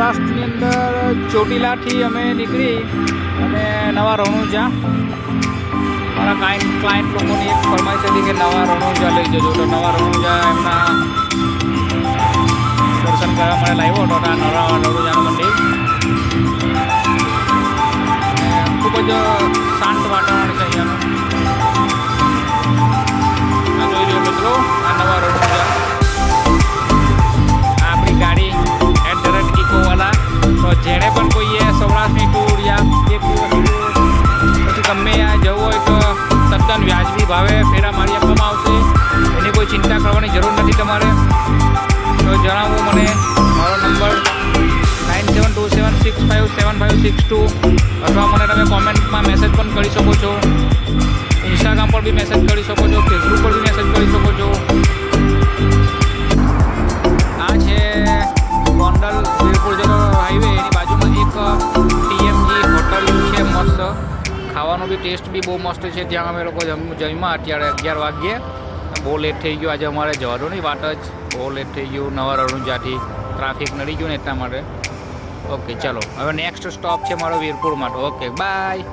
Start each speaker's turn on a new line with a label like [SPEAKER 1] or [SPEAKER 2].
[SPEAKER 1] સૌરાષ્ટ્રની અંદર ચોટીલાથી અમે નીકળી અને નવા રણુજા મારા ક્લાયન્ટ લોકોની એક ફરમાઈશ હતી કે નવા રણુજા લઈ જજો, તો નવા રણુજા એમના દર્શન કરવા માટે લાવ્યો હતો આ નવા રણુજાનું મંદિર. ખૂબ જ શાંત વાતાવરણ છે અહીંયાનું. આ જોઈ લો મિત્રો, આ નવા રણુજા, આપણી ગાડી ઇકોવાલા. તો જેણે પણ કોઈએ સૌરાષ્ટ્રની ટૂર યા એક દિવસ પછી ગમે ત્યાં જવું હોય તો તદ્દન વ્યાજબી ભાવે ફેરા મારી આપવામાં આવશે. એની કોઈ ચિંતા કરવાની જરૂર નથી તમારે. તો જણાવો મને, મારો નંબર 9727657562 અથવા મને તમે કોમેન્ટમાં મેસેજ પણ કરી શકો છો. ઇન્સ્ટાગ્રામ પર બી મેસેજ કરી શકો છો, ફેસબુક પર બી મેસેજ કરી શકો છો. આ છે ગોંડલ વીરપુર જતો હાઈવે, એની બાજુમાં એક TMG હોટલ છે મસ્ત. ખાવાનો બી ટેસ્ટ બી બહુ મસ્ત છે. ત્યાં અમે લોકો જમ્યા અત્યારે 11 વાગ્યે. બહુ લેટ થઈ ગયું આજે અમારે, જવાનું વાત જ બહુ લેટ થઈ ગયું. નવા રણુજાથી ટ્રાફિક નડી ગયું ને એટલા માટે. ઓકે ચલો, હવે નેક્સ્ટ સ્ટોપ છે મારો વીરપુર માટે. Okay bye.